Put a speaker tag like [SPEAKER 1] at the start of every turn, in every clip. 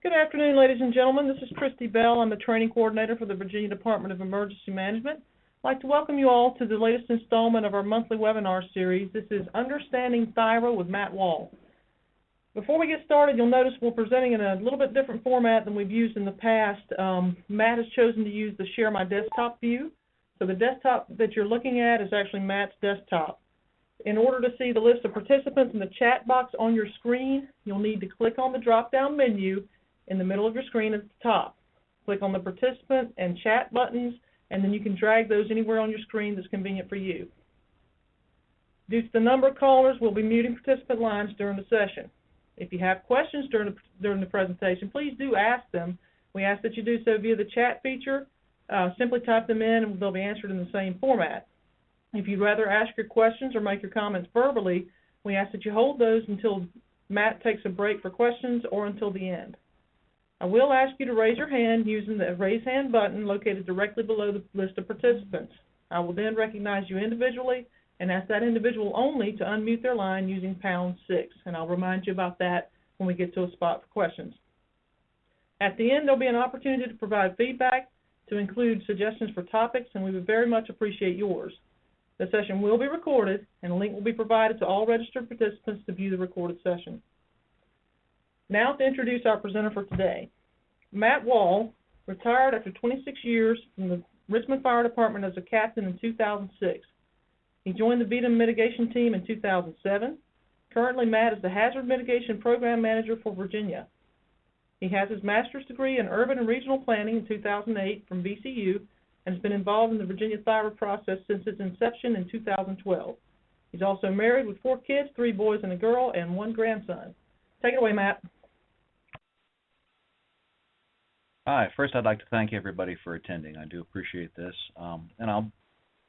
[SPEAKER 1] Good afternoon, ladies and gentlemen. This is Christy Bell. I'm the training coordinator for the Virginia Department of Emergency Management. I'd like to welcome you all to the latest installment of our monthly webinar series. This is Understanding THIRA with Matt Wall. Before we get started, you'll notice we're presenting in a little bit different format than we've used in the past. Matt has chosen to use the Share My Desktop view. So the desktop that you're looking at is actually Matt's desktop. In order to see the list of participants in the chat box on your screen, you'll need to click on the drop-down menu in the middle of your screen at the top. Click on the participant and chat buttons, and then you can drag those anywhere on your screen that's convenient for you. Due to the number of callers, we'll be muting participant lines during the session. If you have questions during the presentation, please do ask them. We ask that you do so via the chat feature. Simply type them in and they'll be answered in the same format. If you'd rather ask your questions or make your comments verbally, we ask that you hold those until Matt takes a break for questions or until the end. I will ask you to raise your hand using the raise hand button located directly below the list of participants. I will then recognize you individually and ask that individual only to unmute their line using #6, and I'll remind you about that when we get to a spot for questions. At the end, there'll be an opportunity to provide feedback, to include suggestions for topics, and we would very much appreciate yours. The session will be recorded, and a link will be provided to all registered participants to view the recorded session. Now to introduce our presenter for today. Matt Wall retired after 26 years from the Richmond Fire Department as a captain in 2006. He joined the Mitigation team in 2007. Currently, Matt is the Hazard Mitigation Program Manager for Virginia. He has his master's degree in Urban and Regional Planning in 2008 from VCU and has been involved in the Virginia THIRA process since its inception in 2012. He's also married with 4 kids, 3 boys and a girl, and 1 grandson. Take it away, Matt.
[SPEAKER 2] Hi. First, I'd like to thank everybody for attending. I do appreciate this. And I'll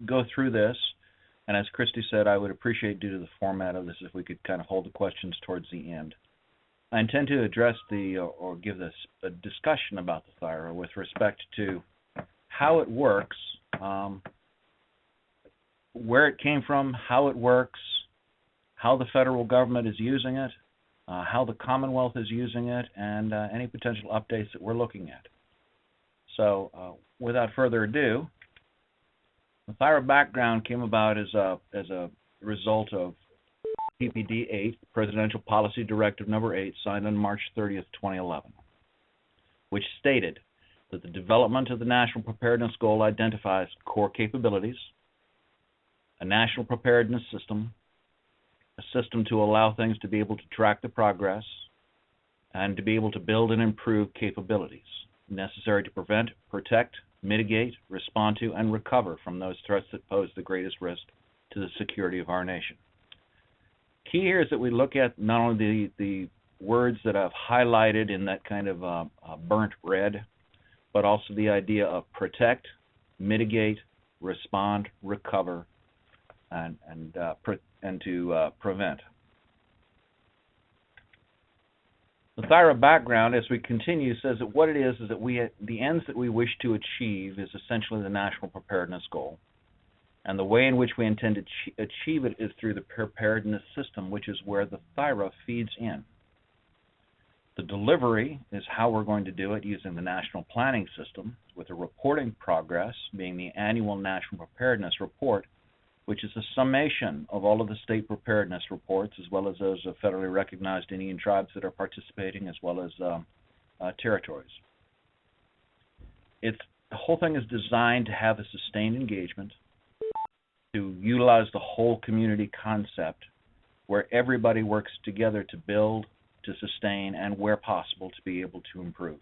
[SPEAKER 2] go through this. And as Christy said, I would appreciate, due to the format of this, if we could kind of hold the questions towards the end. I intend to address or give this a discussion about the THIRA with respect to how it works, where it came from, how it works, how the federal government is using it, how the Commonwealth is using it, and any potential updates that we're looking at. So without further ado, the THIRA background came about as a result of PPD 8, Presidential Policy Directive Number 8, signed on March 30th, 2011, which stated that the development of the National Preparedness Goal identifies core capabilities, a national preparedness system, a system to allow things to be able to track the progress, and to be able to build and improve capabilities necessary to prevent, protect, mitigate, respond to, and recover from those threats that pose the greatest risk to the security of our nation. Key here is that we look at not only the words that I've highlighted in that kind of burnt red, but also the idea of protect, mitigate, respond, recover, and to prevent. The THIRA background, as we continue, says that what it is that the ends that we wish to achieve is essentially the National Preparedness Goal. And the way in which we intend to achieve it is through the preparedness system, which is where the THIRA feeds in. The delivery is how we're going to do it using the National Planning System, with the reporting progress being the annual National Preparedness Report, which is a summation of all of the state preparedness reports, as well as those of federally recognized Indian tribes that are participating, as well as territories. The whole thing is designed to have a sustained engagement, to utilize the whole community concept, where everybody works together to build, to sustain, and where possible to be able to improve.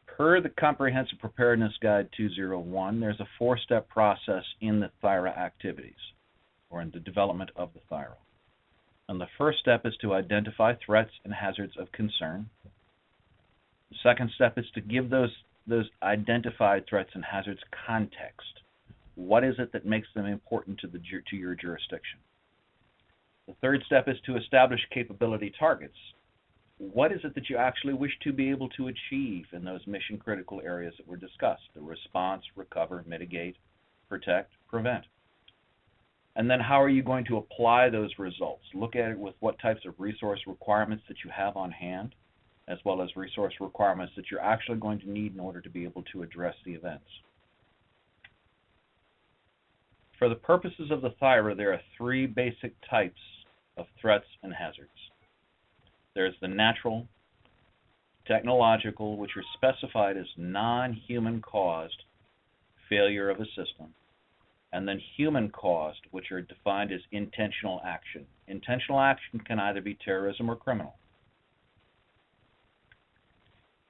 [SPEAKER 2] Per the Comprehensive Preparedness Guide 201, there's a 4-step process in the THIRA activities, or in the development of the THIRA. And the first step is to identify threats and hazards of concern. The second step is to give those identified threats and hazards context. What is it that makes them important to your jurisdiction? The third step is to establish capability targets. What is it that you actually wish to be able to achieve in those mission-critical areas that were discussed? The response, recover, mitigate, protect, prevent. And then how are you going to apply those results? Look at it with what types of resource requirements that you have on hand, as well as resource requirements that you're actually going to need in order to be able to address the events. For the purposes of the THIRA, there are three basic types of threats and hazards. There's the natural, technological, which are specified as non-human caused failure of a system, and then human caused, which are defined as intentional action. Intentional action can either be terrorism or criminal.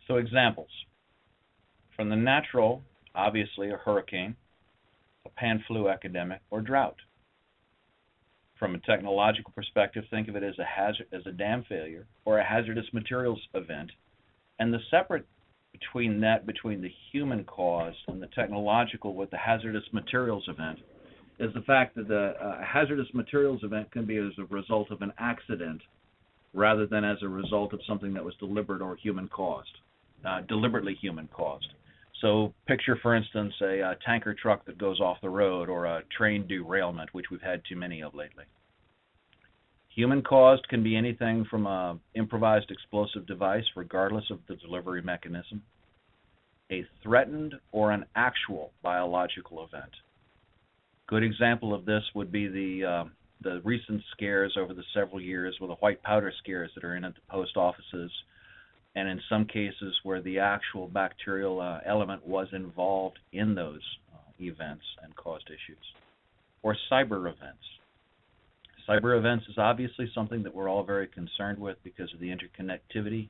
[SPEAKER 2] So examples. From the natural, obviously a hurricane, a pan flu epidemic, or drought. From a technological perspective, think of it as a dam failure or a hazardous materials event. And the separate between the human cause and the technological with the hazardous materials event is the fact that the hazardous materials event can be as a result of an accident rather than as a result of something that was deliberate or human caused, deliberately human caused. So picture, for instance, a tanker truck that goes off the road or a train derailment, which we've had too many of lately. Human caused can be anything from an improvised explosive device, regardless of the delivery mechanism, a threatened or an actual biological event. Good example of this would be the recent scares over the several years with the white powder scares that are in at the post offices, and in some cases where the actual bacterial element was involved in those events and caused issues. Or cyber events. Cyber events is obviously something that we're all very concerned with because of the interconnectivity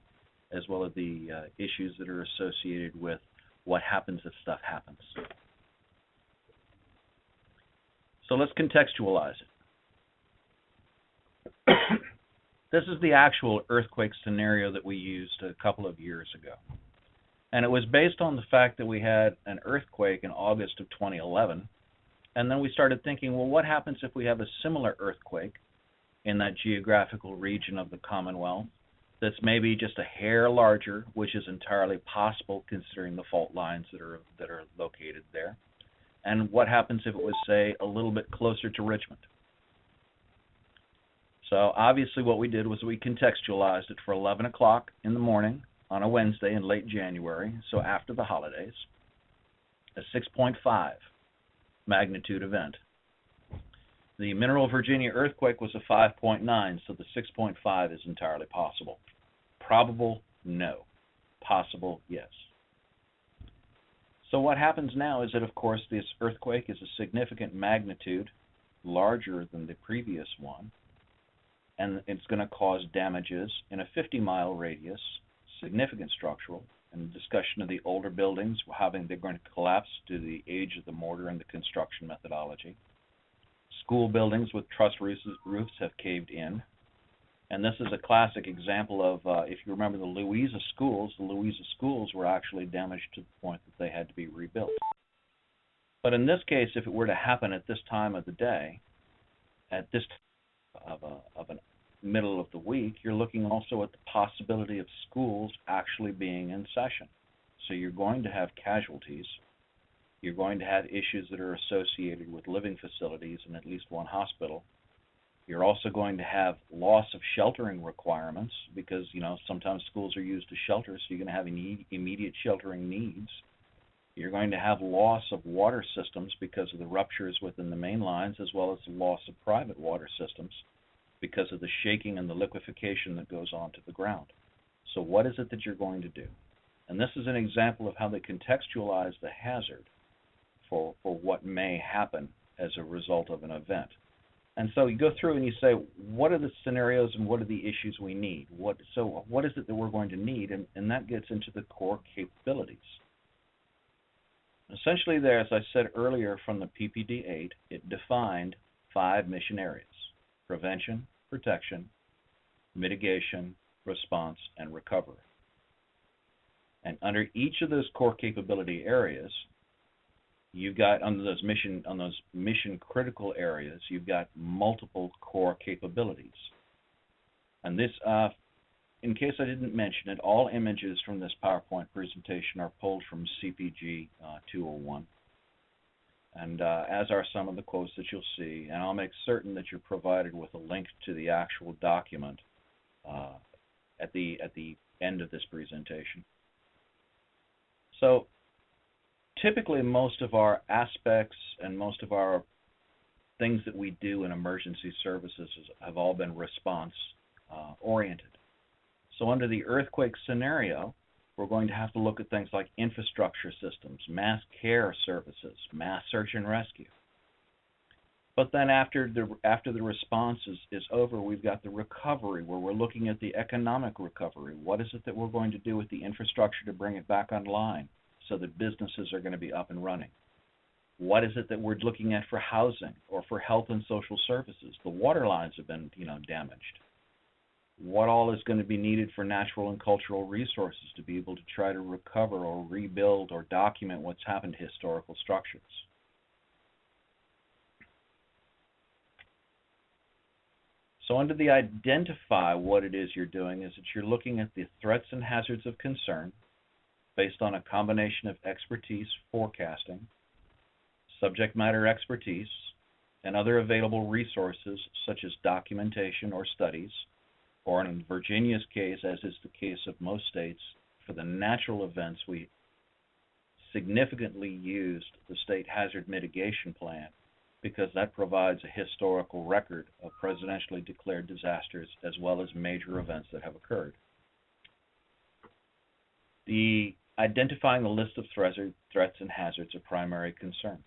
[SPEAKER 2] as well as the issues that are associated with what happens if stuff happens. So let's contextualize it. This is the actual earthquake scenario that we used a couple of years ago. And it was based on the fact that we had an earthquake in August of 2011. And then we started thinking, well, what happens if we have a similar earthquake in that geographical region of the Commonwealth that's maybe just a hair larger, which is entirely possible considering the fault lines that are located there? And what happens if it was, say, a little bit closer to Richmond? So obviously what we did was we contextualized it for 11 o'clock in the morning on a Wednesday in late January, so after the holidays, a 6.5 magnitude event. The Mineral, Virginia earthquake was a 5.9, so the 6.5 is entirely possible. Probable, no. Possible, yes. So what happens now is that, of course, this earthquake is a significant magnitude, larger than the previous one, and it's going to cause damages in a 50-mile radius, significant structural, and discussion of the older buildings, how they're going to collapse due to the age of the mortar and the construction methodology. School buildings with truss roofs have caved in. And this is a classic example of, if you remember the Louisa schools were actually damaged to the point that they had to be rebuilt. But in this case, if it were to happen at this time of the day, at this time of a middle of the week, you're looking also at the possibility of schools actually being in session. So you're going to have casualties. You're going to have issues that are associated with living facilities in at least one hospital. You're also going to have loss of sheltering requirements because, sometimes schools are used to shelter, so you're going to have immediate sheltering needs. You're going to have loss of water systems because of the ruptures within the main lines, as well as the loss of private water systems because of the shaking and the liquefaction that goes on to the ground. So what is it that you're going to do? And this is an example of how they contextualize the hazard for what may happen as a result of an event. And so you go through and you say, what are the scenarios and what are the issues we need? So what is it that we're going to need? And that gets into the core capabilities. Essentially there, as I said earlier from the PPD-8, it defined 5 mission areas: prevention, protection, mitigation, response, and recovery. And under each of those core capability areas, you've got, on those mission critical areas, you've got multiple core capabilities. And this, in case I didn't mention it, all images from this PowerPoint presentation are pulled from CPG 201. and as are some of the quotes that you'll see, and I'll make certain that you're provided with a link to the actual document at the end of this presentation. So typically most of our aspects and most of our things that we do in emergency services have all been response oriented. So under the earthquake scenario, we're going to have to look at things like infrastructure systems, mass care services, mass search and rescue. But then after the response is over, we've got the recovery, where we're looking at the economic recovery. What is it that we're going to do with the infrastructure to bring it back online so that businesses are going to be up and running? What is it that we're looking at for housing or for health and social services? The water lines have been, damaged. What all is going to be needed for natural and cultural resources to be able to try to recover or rebuild or document what's happened to historical structures? So under the identify what it is you're doing is that you're looking at the threats and hazards of concern based on a combination of expertise, forecasting, subject matter expertise, and other available resources such as documentation or studies, or in Virginia's case, as is the case of most states, for the natural events, we significantly used the State Hazard Mitigation Plan because that provides a historical record of presidentially declared disasters as well as major events that have occurred. Identifying the list of threats and hazards of primary concern.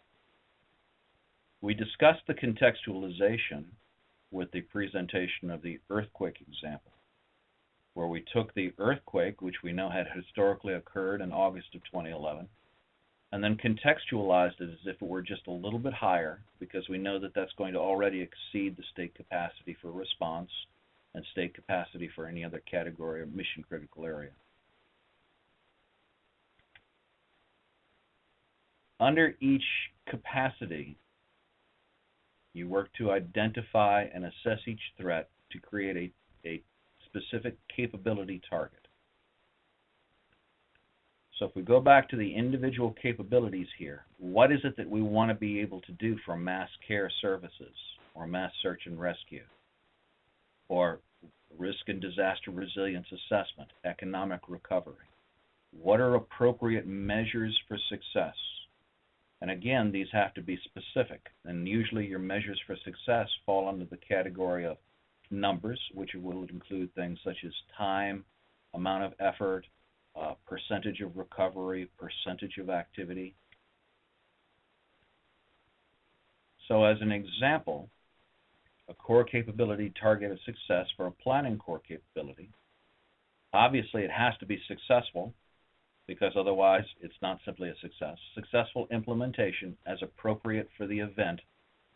[SPEAKER 2] We discussed the contextualization with the presentation of the earthquake example, where we took the earthquake, which we know had historically occurred in August of 2011, and then contextualized it as if it were just a little bit higher, because we know that that's going to already exceed the state capacity for response and state capacity for any other category or mission critical area. Under each capacity, you work to identify and assess each threat to create a specific capability target. So if we go back to the individual capabilities here, what is it that we want to be able to do for mass care services or mass search and rescue or risk and disaster resilience assessment, economic recovery? What are appropriate measures for success? And again, these have to be specific, and usually your measures for success fall under the category of numbers, which will include things such as time, amount of effort, percentage of recovery, percentage of activity. So as an example, a core capability target of success for a planning core capability, obviously it has to be successful, because otherwise it's not simply a success. Successful implementation as appropriate for the event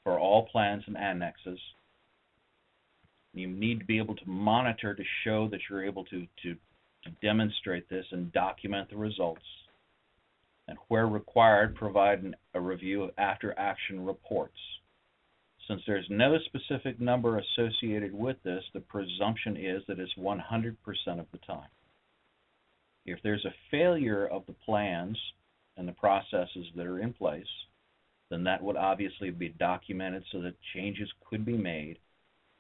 [SPEAKER 2] for all plans and annexes. You need to be able to monitor to show that you're able to demonstrate this and document the results. And where required, provide a review of after-action reports. Since there's no specific number associated with this, the presumption is that it's 100% of the time. If there's a failure of the plans and the processes that are in place, then that would obviously be documented so that changes could be made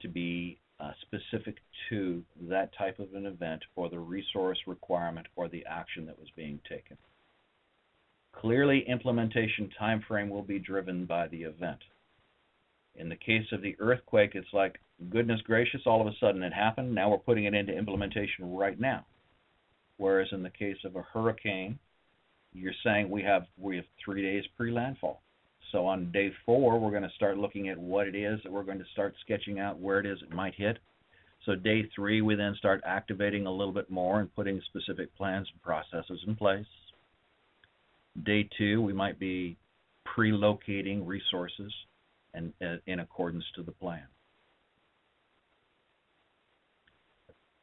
[SPEAKER 2] to be specific to that type of an event or the resource requirement or the action that was being taken. Clearly, implementation time frame will be driven by the event. In the case of the earthquake, it's like, goodness gracious, all of a sudden it happened, now we're putting it into implementation right now. Whereas in the case of a hurricane, you're saying we have 3 days pre-landfall. So on day 4, we're going to start looking at what it is that we're going to start sketching out where it is it might hit. So day 3, we then start activating a little bit more and putting specific plans and processes in place. Day 2, we might be pre-locating resources and in accordance to the plan.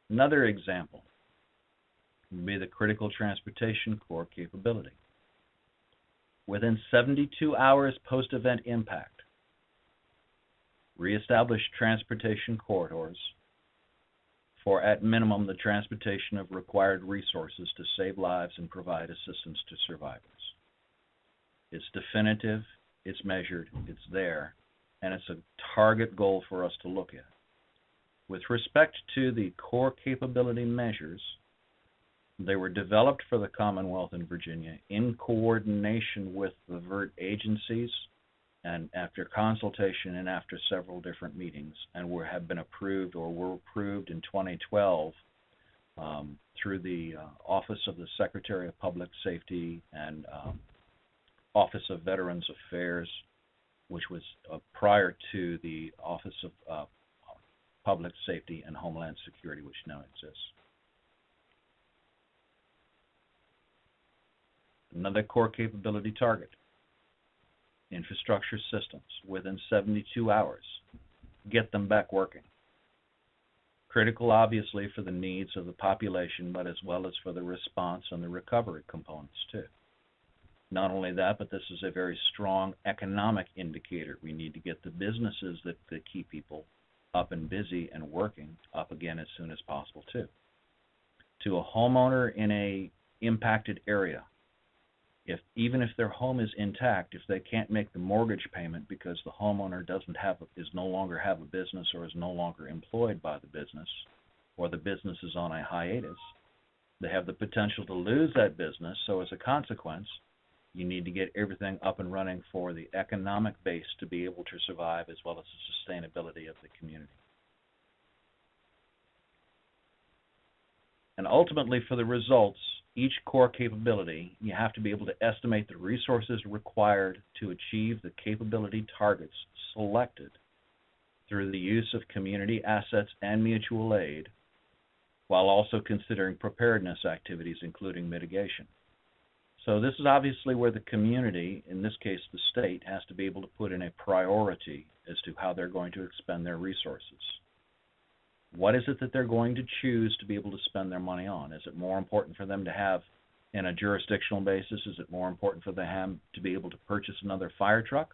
[SPEAKER 2] Another example would be the critical transportation core capability. Within 72 hours post-event impact, reestablish transportation corridors for, at minimum, the transportation of required resources to save lives and provide assistance to survivors. It's definitive, it's measured, it's there, and it's a target goal for us to look at. With respect to the core capability measures, they were developed for the Commonwealth in Virginia in coordination with the VERT agencies and after consultation and after several different meetings, and have been approved or were approved in 2012 through the Office of the Secretary of Public Safety and Office of Veterans Affairs, which was prior to the Office of Public Safety and Homeland Security, which now exists. Another core capability target: infrastructure systems within 72 hours. Get them back working. Critical, obviously, for the needs of the population, but as well as for the response and the recovery components, too. Not only that, but this is a very strong economic indicator. We need to get the businesses that keep people up and busy and working up again as soon as possible, too. To a homeowner in a impacted area, even if their home is intact, if they can't make the mortgage payment because the homeowner is no longer have a business or is no longer employed by the business, or the business is on a hiatus, they have the potential to lose that business. So as a consequence, you need to get everything up and running for the economic base to be able to survive, as well as the sustainability of the community. And ultimately, for the results, each core capability, you have to be able to estimate the resources required to achieve the capability targets selected through the use of community assets and mutual aid, while also considering preparedness activities, including mitigation. So this is obviously where the community, in this case the state, has to be able to put in a priority as to how they're going to expend their resources. What is it that they're going to choose to be able to spend their money on? Is it more important for them to have, in a jurisdictional basis, is it more important for them to be able to purchase another fire truck?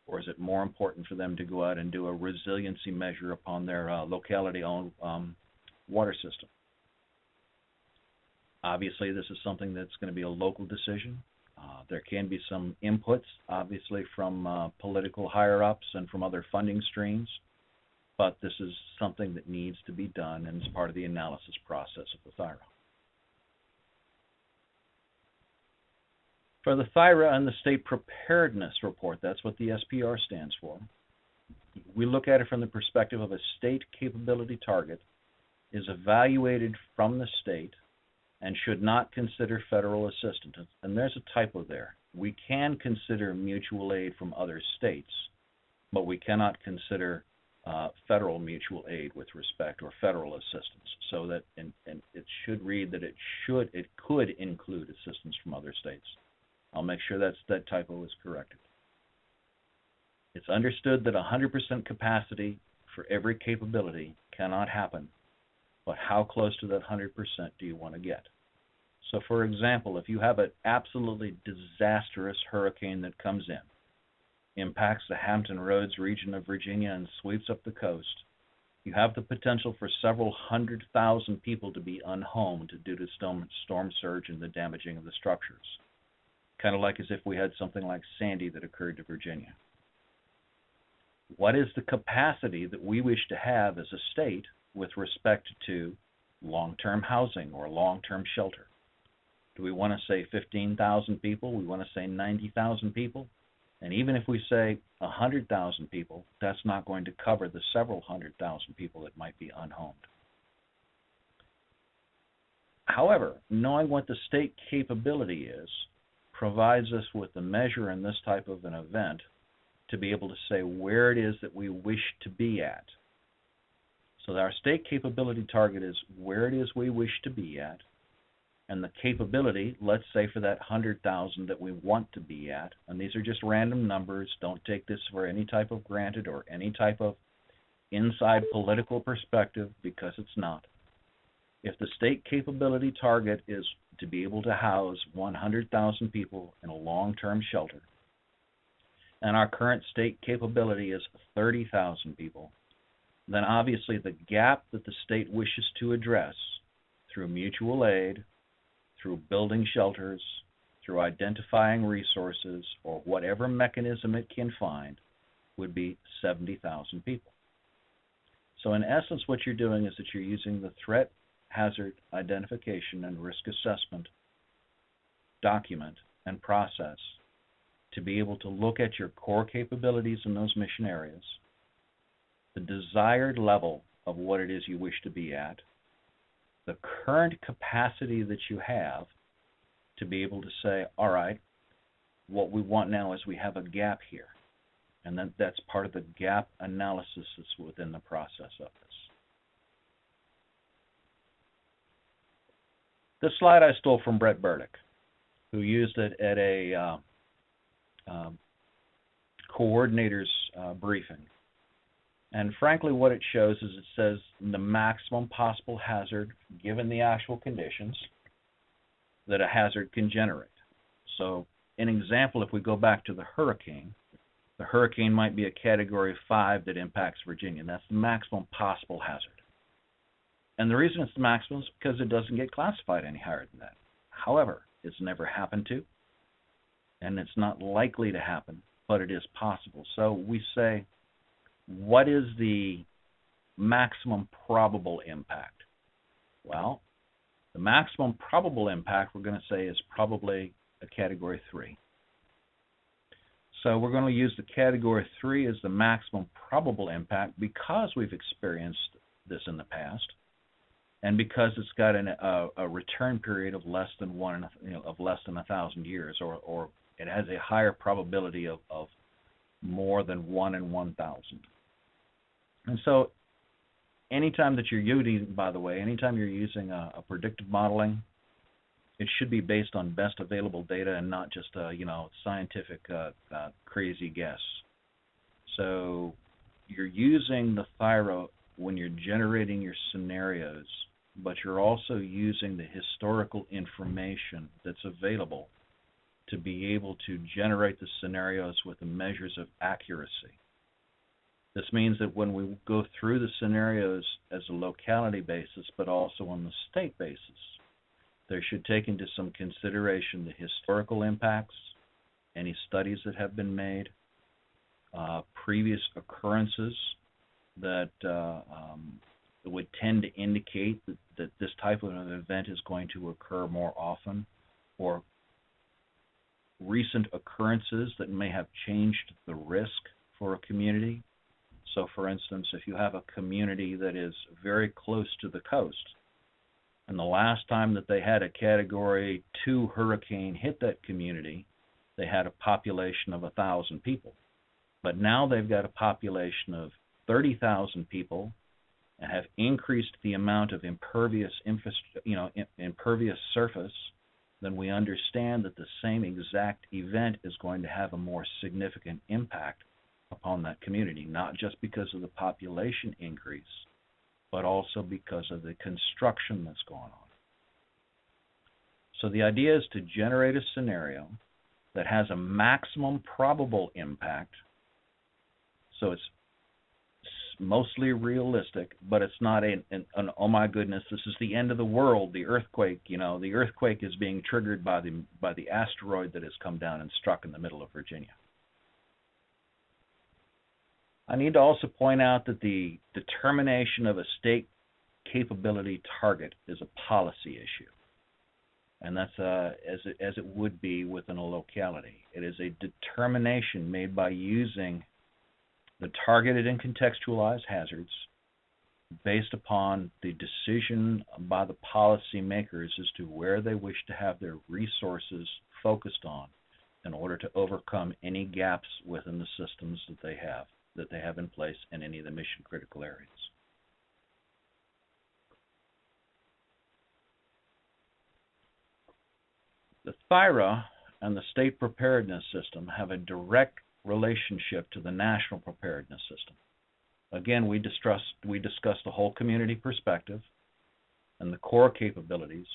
[SPEAKER 2] Or is it more important for them to go out and do a resiliency measure upon their locality-owned water system? Obviously, this is something that's going to be a local decision. There can be some inputs, obviously, from political higher-ups and from other funding streams. But this is something that needs to be done and is part of the analysis process of the THIRA. For the THIRA and the State Preparedness Report, that's what the SPR stands for, we look at it from the perspective of a state capability target is evaluated from the state and should not consider federal assistance. And there's a typo there. We can consider mutual aid from other states, but we cannot consider federal mutual aid with respect, or federal assistance. So that, and it should read that it could include assistance from other states. I'll make sure that typo is corrected. It's understood that 100% capacity for every capability cannot happen, but how close to that 100% do you want to get? So for example, if you have an absolutely disastrous hurricane that comes in, impacts the Hampton Roads region of Virginia and sweeps up the coast, you have the potential for several 100,000 people to be unhomed due to storm surge and the damaging of the structures. Kind of like as if we had something like Sandy that occurred to Virginia. What is the capacity that we wish to have as a state with respect to long-term housing or long-term shelter? Do we want to say 15,000 people? We want to say 90,000 people? And even if we say 100,000 people, that's not going to cover the several 100,000 people that might be unhomed. However, knowing what the state capability is provides us with the measure in this type of an event to be able to say where it is that we wish to be at. So our state capability target is where it is we wish to be at, and the capability, let's say for that 100,000 that we want to be at, and these are just random numbers, don't take this for any type of granted or any type of inside political perspective, because it's not. If the state capability target is to be able to house 100,000 people in a long-term shelter, and our current state capability is 30,000 people, then obviously the gap that the state wishes to address through mutual aid, through building shelters, through identifying resources or whatever mechanism it can find, would be 70,000 people. So in essence, what you're doing is that you're using the threat hazard identification and risk assessment document and process to be able to look at your core capabilities in those mission areas, the desired level of what it is you wish to be at, the current capacity that you have to be able to say, all right, what we want now is we have a gap here. And that's part of the gap analysis that's within the process of this. This slide I stole from Brett Burdick, who used it at a coordinator's briefing. And frankly, what it shows is it says the maximum possible hazard given the actual conditions that a hazard can generate. So an example, if we go back to the hurricane might be a Category 5 that impacts Virginia. And that's the maximum possible hazard. And the reason it's the maximum is because it doesn't get classified any higher than that. However, it's never happened to, and it's not likely to happen, but it is possible. So we say, what is the maximum probable impact? Well, the maximum probable impact we're going to say is probably a Category 3. So we're going to use the Category 3 as the maximum probable impact because we've experienced this in the past, and because it's got a return period of less than 1,000 years, or it has a higher probability of more than 1 in 1,000. And so anytime that you're using, by the way, anytime you're using a predictive modeling, it should be based on best available data and not just scientific crazy guess. So you're using the THIRA when you're generating your scenarios, but you're also using the historical information that's available to be able to generate the scenarios with the measures of accuracy. This means that when we go through the scenarios as a locality basis, but also on the state basis, there should take into some consideration the historical impacts, any studies that have been made, previous occurrences that would tend to indicate that this type of an event is going to occur more often, or recent occurrences that may have changed the risk for a community. So, for instance, if you have a community that is very close to the coast, and the last time that they had a Category 2 hurricane hit that community, they had a population of 1,000 people. But now they've got a population of 30,000 people and have increased the amount of impervious surface, then we understand that the same exact event is going to have a more significant impact upon that community, not just because of the population increase, but also because of the construction that's going on. So the idea is to generate a scenario that has a maximum probable impact, so it's mostly realistic, but it's not an oh my goodness, this is the end of the world, the earthquake, the earthquake is being triggered by the asteroid that has come down and struck in the middle of Virginia. I need to also point out that the determination of a state capability target is a policy issue, and that's as it would be within a locality. It is a determination made by using the targeted and contextualized hazards based upon the decision by the policymakers as to where they wish to have their resources focused on in order to overcome any gaps within the systems that they have in place in any of the mission critical areas. The THIRA and the state preparedness system have a direct relationship to the national preparedness system. Again, we discussed the whole community perspective and the core capabilities,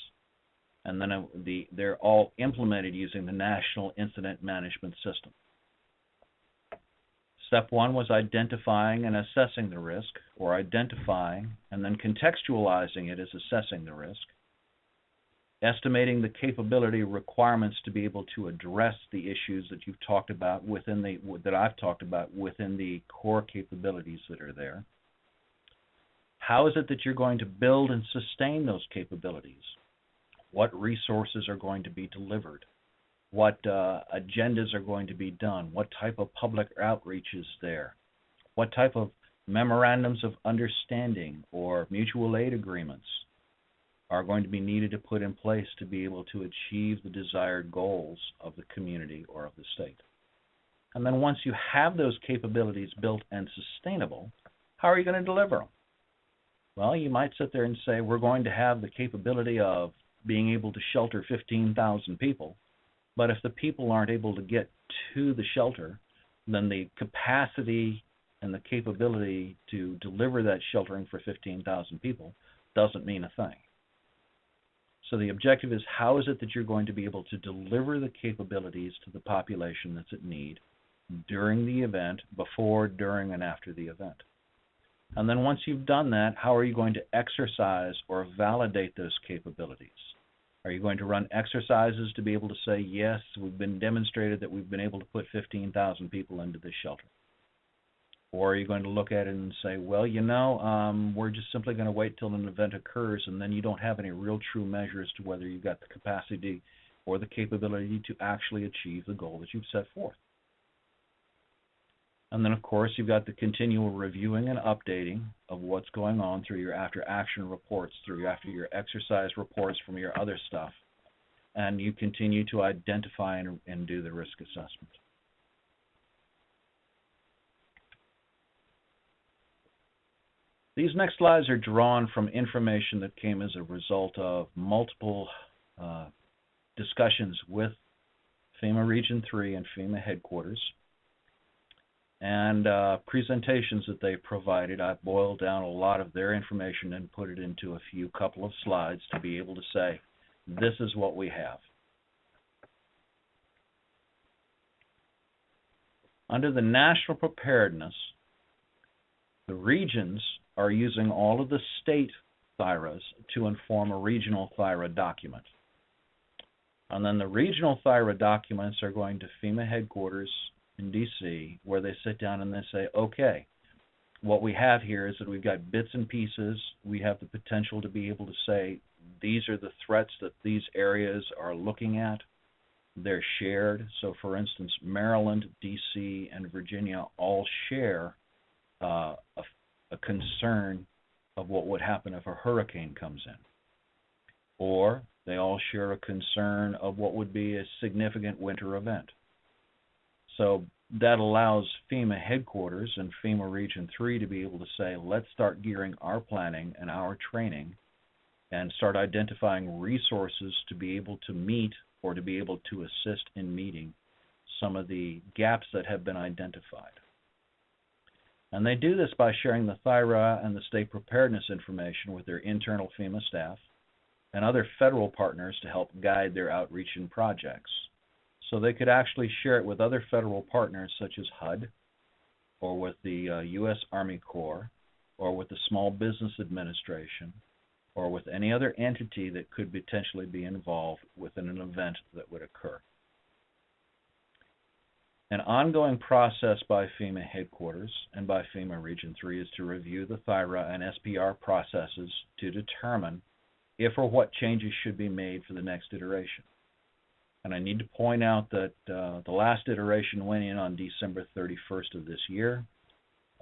[SPEAKER 2] and then they're all implemented using the National Incident Management System. Step one was identifying and assessing the risk, or identifying and then contextualizing it as assessing the risk. estimating the capability requirements to be able to address the issues that you've talked about that I've talked about within the core capabilities that are there. How is it that you're going to build and sustain those capabilities? What resources are going to be delivered? What agendas are going to be done? What type of public outreach is there? What type of memorandums of understanding or mutual aid agreements are going to be needed to put in place to be able to achieve the desired goals of the community or of the state? And then once you have those capabilities built and sustainable, how are you going to deliver them? Well, you might sit there and say, we're going to have the capability of being able to shelter 15,000 people, but if the people aren't able to get to the shelter, then the capacity and the capability to deliver that sheltering for 15,000 people doesn't mean a thing. So the objective is, how is it that you're going to be able to deliver the capabilities to the population that's at need during the event, before, during, and after the event? And then once you've done that, how are you going to exercise or validate those capabilities? Are you going to run exercises to be able to say, yes, we've been demonstrated that we've been able to put 15,000 people into this shelter? Or are you going to look at it and say, well, we're just simply going to wait till an event occurs, and then you don't have any real true measure as to whether you've got the capacity or the capability to actually achieve the goal that you've set forth. And then, of course, you've got the continual reviewing and updating of what's going on through your after-action reports, through after your exercise reports from your other stuff. And you continue to identify and do the risk assessment. These next slides are drawn from information that came as a result of multiple discussions with FEMA Region 3 and FEMA headquarters, and presentations that they provided. I've boiled down a lot of their information and put it into a couple of slides to be able to say, this is what we have. Under the national preparedness, the regions are using all of the state THIRAs to inform a regional THIRA document. And then the regional THIRA documents are going to FEMA headquarters in D.C., where they sit down and they say, okay, what we have here is that we've got bits and pieces. We have the potential to be able to say, these are the threats that these areas are looking at. They're shared. So, for instance, Maryland, D.C., and Virginia all share a concern of what would happen if a hurricane comes in. Or they all share a concern of what would be a significant winter event. So that allows FEMA headquarters and FEMA Region 3 to be able to say, let's start gearing our planning and our training and start identifying resources to be able to meet or to be able to assist in meeting some of the gaps that have been identified. And they do this by sharing the THIRA and the state preparedness information with their internal FEMA staff and other federal partners to help guide their outreach and projects. So they could actually share it with other federal partners such as HUD, or with the U.S. Army Corps, or with the Small Business Administration, or with any other entity that could potentially be involved within an event that would occur. An ongoing process by FEMA headquarters and by FEMA Region 3 is to review the THIRA and SPR processes to determine if or what changes should be made for the next iteration. And I need to point out that the last iteration went in on December 31st of this year.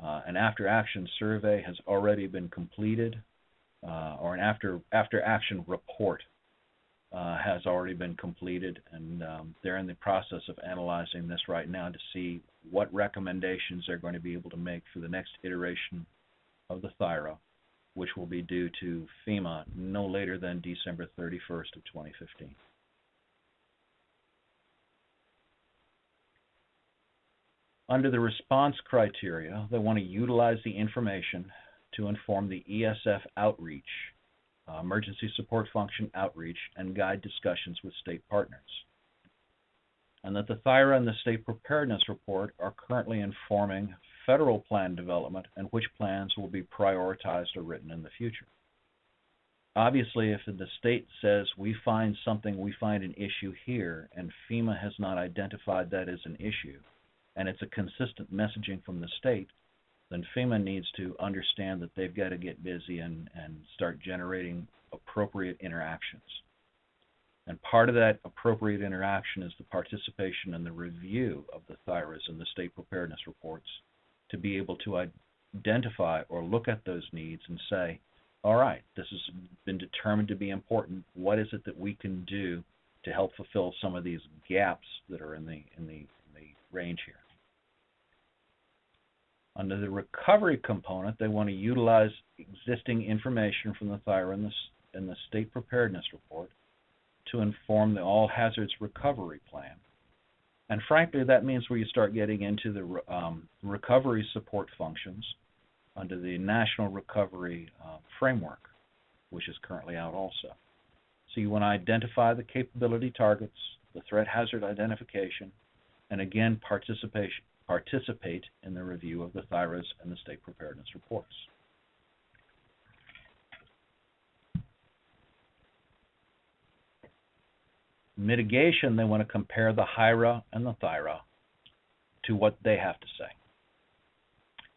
[SPEAKER 2] An after-action survey has already been completed, or an after-action report has already been completed, and they're in the process of analyzing this right now to see what recommendations they're going to be able to make for the next iteration of the THIRA, which will be due to FEMA no later than December 31st of 2015. Under the response criteria, they want to utilize the information to inform the ESF outreach, emergency support function outreach, and guide discussions with state partners. And that the THIRA and the state preparedness report are currently informing federal plan development and which plans will be prioritized or written in the future. obviously, if the state says we find an issue here, and FEMA has not identified that as an issue, and it's a consistent messaging from the state, then FEMA needs to understand that they've got to get busy and start generating appropriate interactions. And part of that appropriate interaction is the participation in the review of the THIRAs and the state preparedness reports to be able to identify or look at those needs and say, all right, this has been determined to be important. What is it that we can do to help fulfill some of these gaps that are in the range here? Under the recovery component, they want to utilize existing information from the THIRA and the state preparedness report to inform the all hazards recovery plan. And frankly, that means where you start getting into the recovery support functions under the National Recovery Framework, which is currently out also. So you want to identify the capability targets, the threat hazard identification, and again, participate in the review of the THIRAs and the state preparedness reports. Mitigation, they want to compare the HIRA and the THIRA to what they have to say.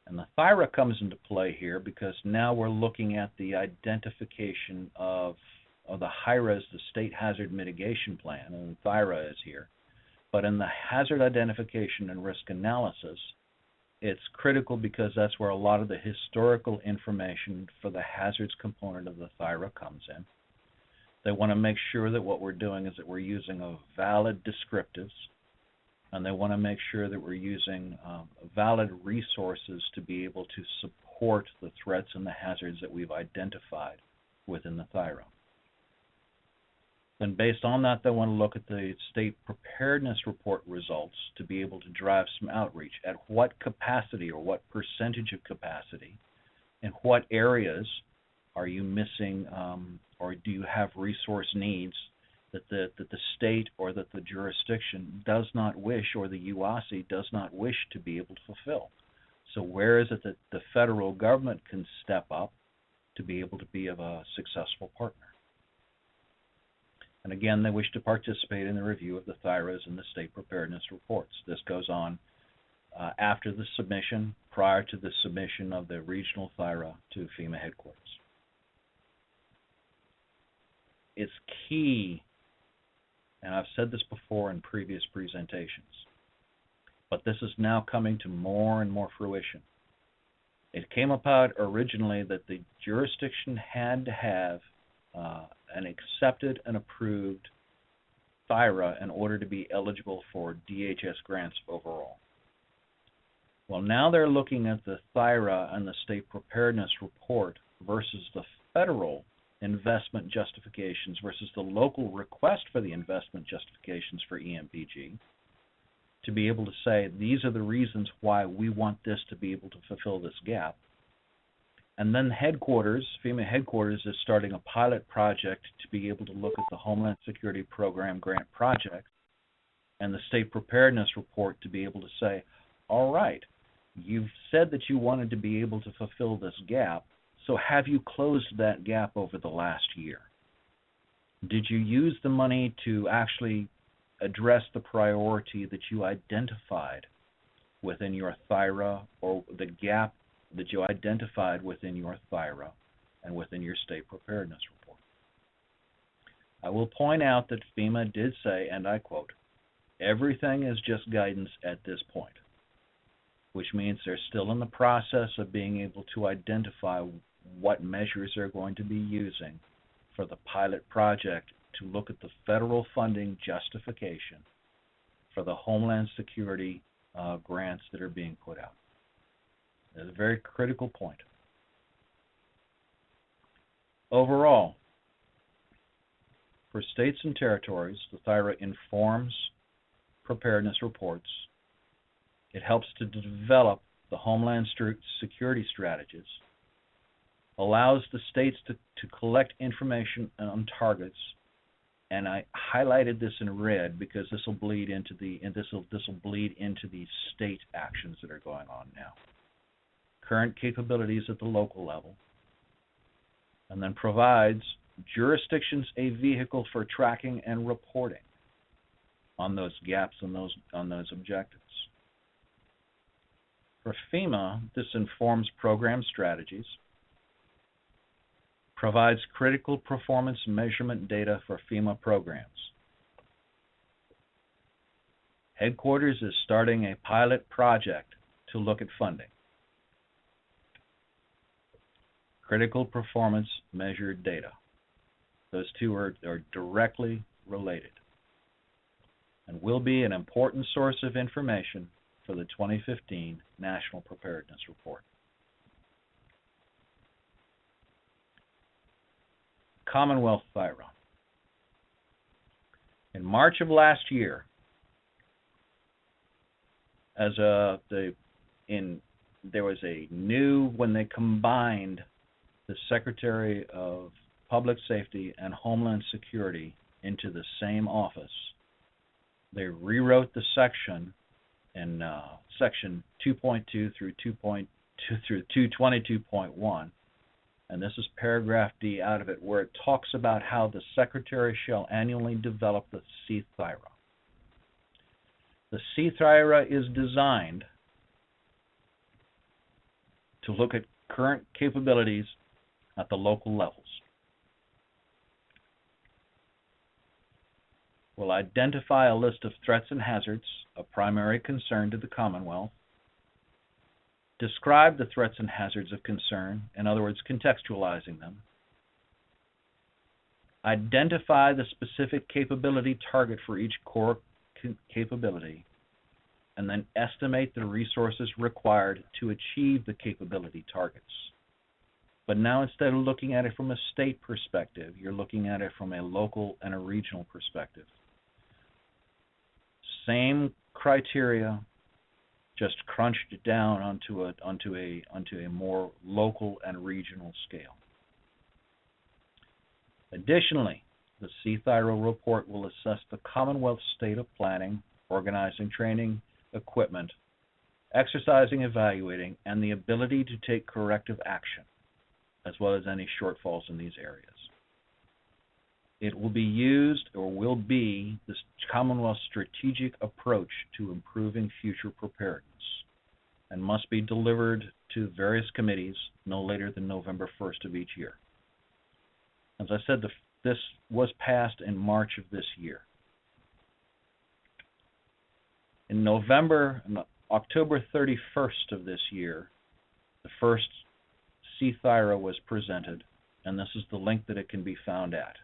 [SPEAKER 2] And the THIRA comes into play here because now we're looking at the identification of the HIRA as the State Hazard Mitigation Plan, and the THIRA is here. But in the hazard identification and risk analysis, it's critical because that's where a lot of the historical information for the hazards component of the THIRA comes in. They want to make sure that what we're doing is that we're using a valid descriptives, and they want to make sure that we're using valid resources to be able to support the threats and the hazards that we've identified within the THIRA. Then based on that, they want to look at the state preparedness report results to be able to drive some outreach. At what capacity or what percentage of capacity, in what areas are you missing or do you have resource needs that the state or that the jurisdiction does not wish, or the UASI does not wish to be able to fulfill? So where is it that the federal government can step up to be able to be of a successful partner? And again, they wish to participate in the review of the THIRAs and the state preparedness reports. This goes on after the submission, prior to the submission of the regional THIRA to FEMA headquarters. It's key, and I've said this before in previous presentations, but this is now coming to more and more fruition. It came about originally that the jurisdiction had to have an accepted and approved THIRA in order to be eligible for DHS grants overall. Well, now they're looking at the THIRA and the state preparedness report versus the federal investment justifications versus the local request for the investment justifications for EMPG, to be able to say these are the reasons why we want this to be able to fulfill this gap. And then headquarters, FEMA headquarters, is starting a pilot project to be able to look at the Homeland Security Program grant project and the state preparedness report to be able to say, all right, you've said that you wanted to be able to fulfill this gap, so have you closed that gap over the last year? Did you use the money to actually address the priority that you identified within your THIRA, or the gap that you identified within your THIRA and within your state preparedness report? I will point out that FEMA did say, and I quote, everything is just guidance at this point, which means they're still in the process of being able to identify what measures they're going to be using for the pilot project to look at the federal funding justification for the Homeland Security grants that are being put out. That's a very critical point. Overall, for states and territories, the THIRA informs preparedness reports. It helps to develop the Homeland Security strategies, allows the states to collect information on targets, and I highlighted this in red because this will bleed into the state actions that are going on now. Current capabilities at the local level, and then provides jurisdictions a vehicle for tracking and reporting on those gaps and on those objectives. For FEMA, this informs program strategies, provides critical performance measurement data for FEMA programs. Headquarters is starting a pilot project to look at funding. Critical performance measured data. Those two are directly related and will be an important source of information for the 2015 National Preparedness Report. Commonwealth THIRA. In March of last year, there was a new, when they combined the Secretary of Public Safety and Homeland Security into the same office, they rewrote the section in section 2.2 through 222.1, and this is paragraph D out of it, where it talks about how the Secretary shall annually develop the THIRA. The THIRA is designed to look at current capabilities at the local levels. Will identify a list of threats and hazards of primary concern to the Commonwealth, describe the threats and hazards of concern, in other words, contextualizing them, identify the specific capability target for each core capability, and then estimate the resources required to achieve the capability targets. But now, instead of looking at it from a state perspective, you're looking at it from a local and a regional perspective. Same criteria, just crunched down onto a more local and regional scale. Additionally, the THIRA report will assess the Commonwealth state of planning, organizing, training, equipment, exercising, evaluating, and the ability to take corrective action, as well as any shortfalls in these areas. It will be used, or will be, this Commonwealth strategic approach to improving future preparedness, and must be delivered to various committees no later than November 1st of each year. As I said, this was passed in March of this year. In October 31st of this year, the first THIRA was presented, and this is the link that it can be found at.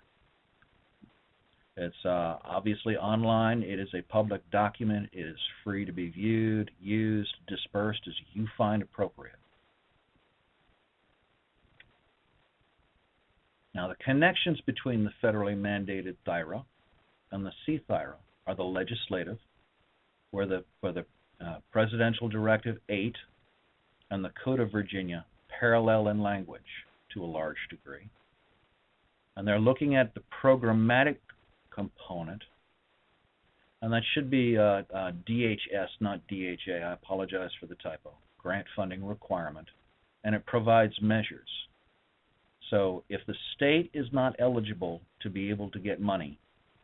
[SPEAKER 2] It's obviously online. It is a public document. It is free to be viewed, used, dispersed as you find appropriate. Now, the connections between the federally mandated THIRA and the THIRA are the legislative, where the Presidential Directive 8 and the Code of Virginia parallel in language to a large degree. And they're looking at the programmatic component, and that should be DHS, not DHA. I apologize for the typo. Grant funding requirement, and it provides measures. So if the state is not eligible to be able to get money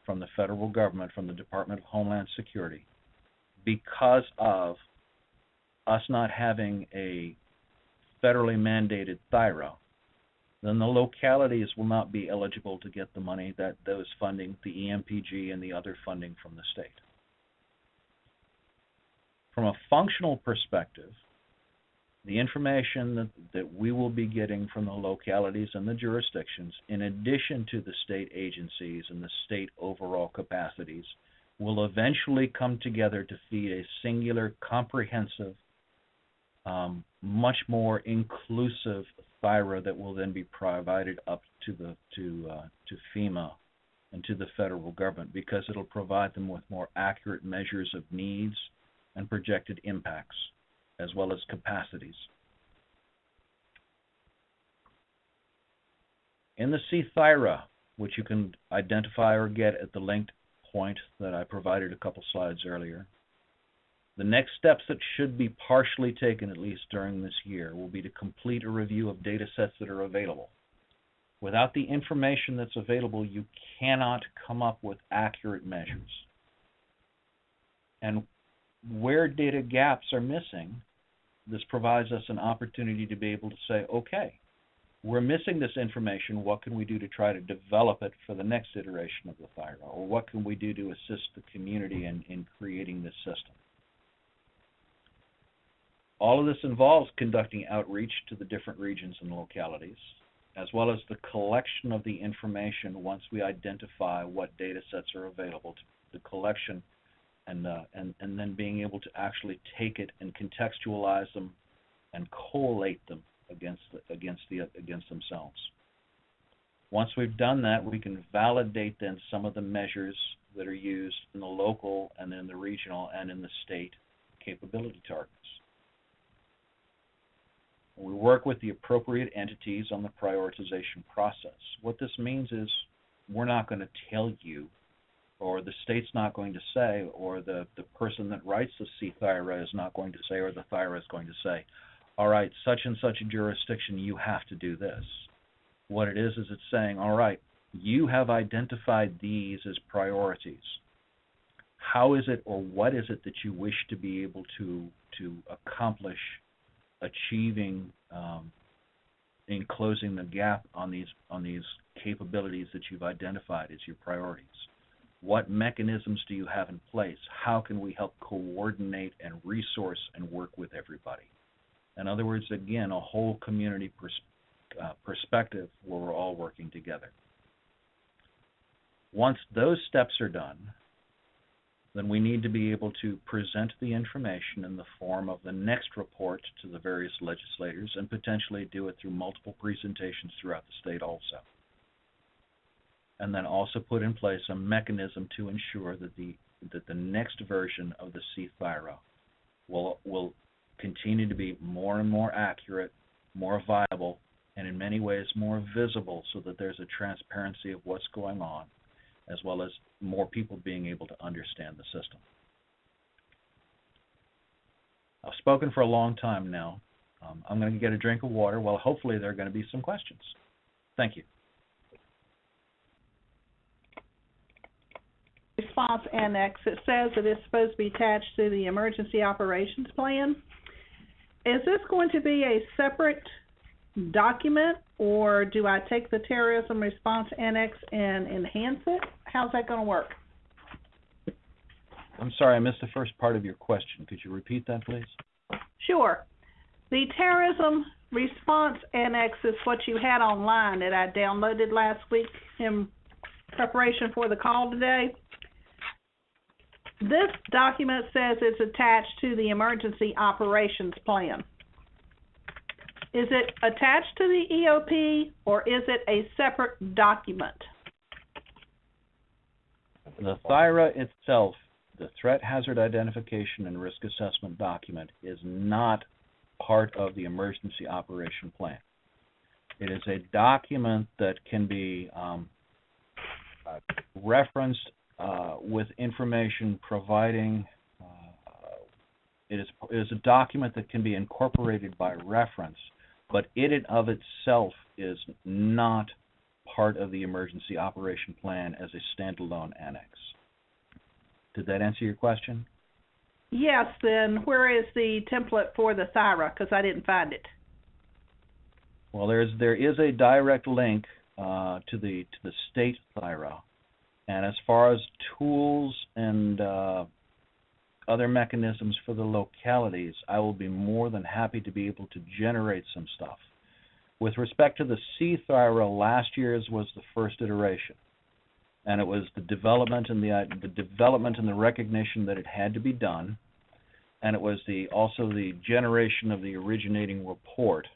[SPEAKER 2] from the federal government, from the Department of Homeland Security, because of us not having a federally mandated THIRA, then the localities will not be eligible to get the money that those funding, the EMPG and the other funding from the state. From a functional perspective, the information that we will be getting from the localities and the jurisdictions, in addition to the state agencies and the state overall capacities, will eventually come together to feed a singular, comprehensive, much more inclusive THIRA that will then be provided up to FEMA and to the federal government, because it'll provide them with more accurate measures of needs and projected impacts, as well as capacities. In the THIRA, which you can identify or get at the linked point that I provided a couple slides earlier, the next steps that should be partially taken, at least during this year, will be to complete a review of data sets that are available. Without the information that's available, you cannot come up with accurate measures. And where data gaps are missing, this provides us an opportunity to be able to say, okay, we're missing this information. What can we do to try to develop it for the next iteration of the THIRA? Or what can we do to assist the community in creating this system? All of this involves conducting outreach to the different regions and localities, as well as the collection of the information once we identify what data sets are available, to the collection, and then being able to actually take it and contextualize them and collate them against themselves. Once we've done that, we can validate then some of the measures that are used in the local and in the regional and in the state capability targets. We work with the appropriate entities on the prioritization process. What this means is we're not going to tell you, or the state's not going to say, or the person that writes the THIRA is not going to say, or the THIRA is going to say, all right, such and such a jurisdiction, you have to do this. What it is it's saying, all right, you have identified these as priorities. How is it, or what is it that you wish to be able to accomplish achieving in closing the gap on these capabilities that you've identified as your priorities? What mechanisms do you have in place? How can we help coordinate and resource and work with everybody? In other words, again, a whole community perspective where we're all working together. Once those steps are done, then we need to be able to present the information in the form of the next report to the various legislators, and potentially do it through multiple presentations throughout the state also. And then also put in place a mechanism to ensure that the next version of the THIRA will continue to be more and more accurate, more viable, and in many ways more visible, so that there's a transparency of what's going on, as well as more people being able to understand the system. I've spoken for a long time now. I'm going to get a drink of water. Well, hopefully there are going to be some questions. Thank you.
[SPEAKER 3] Response annex, it says that it's supposed to be attached to the emergency operations plan. Is this going to be a separate document, or do I take the terrorism response annex and enhance it? How's that going to work?
[SPEAKER 2] I'm sorry, I missed the first part of your question. Could you repeat that, please?
[SPEAKER 3] Sure. The terrorism response annex is what you had online that I downloaded last week in preparation for the call today. This document says it's attached to the emergency operations plan. Is it attached to the EOP, or is it a separate document?
[SPEAKER 2] The THIRA itself, the Threat Hazard Identification and Risk Assessment document, is not part of the emergency operation plan. It is a document that can be referenced with information providing. It is a document that can be incorporated by reference, but it in of itself is not part of the emergency operation plan as a standalone annex. Did that answer your question?
[SPEAKER 3] Yes, then where is the template for the THIRA? Because I didn't find it.
[SPEAKER 2] Well, there is a direct link to the state THIRA, and as far as tools and other mechanisms for the localities, I will be more than happy to be able to generate some stuff. With respect to the THIRA, last year's was the first iteration, and it was the development and the recognition that it had to be done, and it was also the generation of the originating report.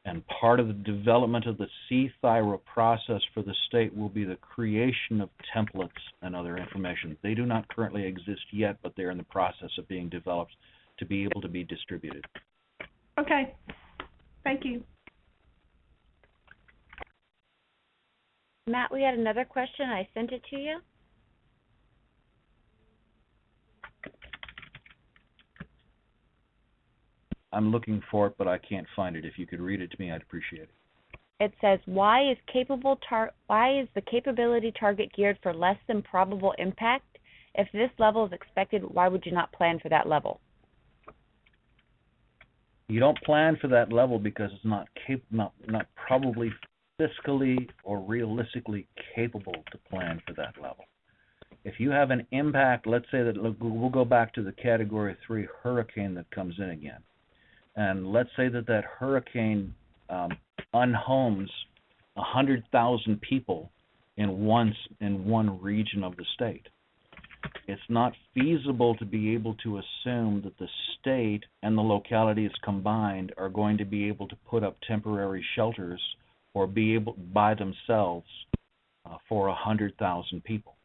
[SPEAKER 2] And part of the development of the THIRA process for the state will be the creation of templates and other information. They do not currently exist yet, but they're in the process of being developed to be able to be distributed.
[SPEAKER 3] Okay. Thank you.
[SPEAKER 4] Matt, we had another question. I sent it to you.
[SPEAKER 2] I'm looking for it, but I can't find it. If you could read it to me, I'd appreciate it.
[SPEAKER 4] it says, why is the capability target geared for less than probable impact? If this level is expected, why would you not plan for that level?
[SPEAKER 2] You don't plan for that level because it's not probably fiscally or realistically capable to plan for that level. If you have an impact, let's say that we'll go back to the Category 3 hurricane that comes in again, and let's say that hurricane unhomes 100,000 people in one region of the state. It's not feasible to be able to assume that the state and the localities combined are going to be able to put up temporary shelters or be able by themselves for 100,000 people.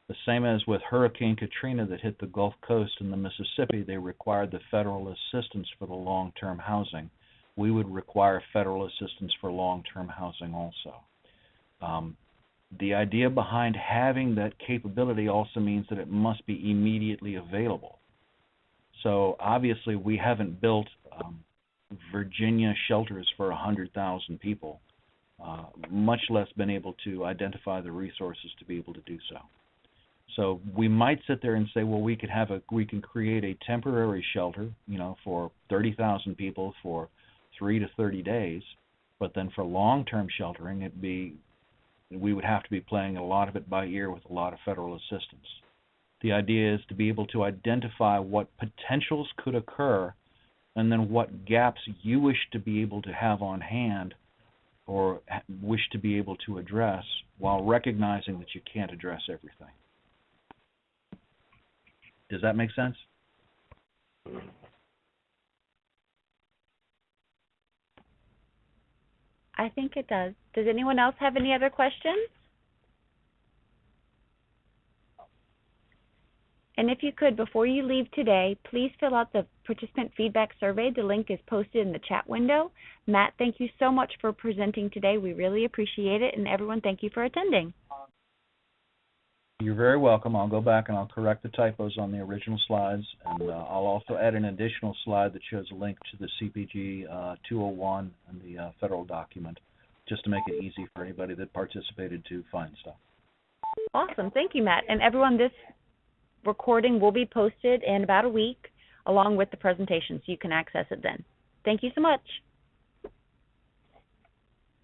[SPEAKER 2] The same as with Hurricane Katrina that hit the Gulf Coast and the Mississippi, they required the federal assistance for the long-term housing. We would require federal assistance for long-term housing also. The idea behind having that capability also means that it must be immediately available. So obviously we haven't built Virginia shelters for 100,000 people, much less been able to identify the resources to be able to do so. So we might sit there and say, well, we can create a temporary shelter, for 30,000 people for 3 to 30 days, but then for long-term sheltering, we would have to be playing a lot of it by ear with a lot of federal assistance. The idea is to be able to identify what potentials could occur and then what gaps you wish to be able to have on hand or wish to be able to address while recognizing that you can't address everything. Does that make sense?
[SPEAKER 4] I think it does. Does anyone else have any other questions? And if you could, before you leave today, please fill out the participant feedback survey. The link is posted in the chat window. Matt, thank you so much for presenting today. We really appreciate it. And everyone, thank you for attending.
[SPEAKER 2] You're very welcome. I'll go back and I'll correct the typos on the original slides, and I'll also add an additional slide that shows a link to the CPG 201 and the federal document, just to make it easy for anybody that participated to find stuff.
[SPEAKER 4] Awesome. Thank you, Matt. And everyone, this recording will be posted in about a week along with the presentation, so you can access it then. Thank you so much.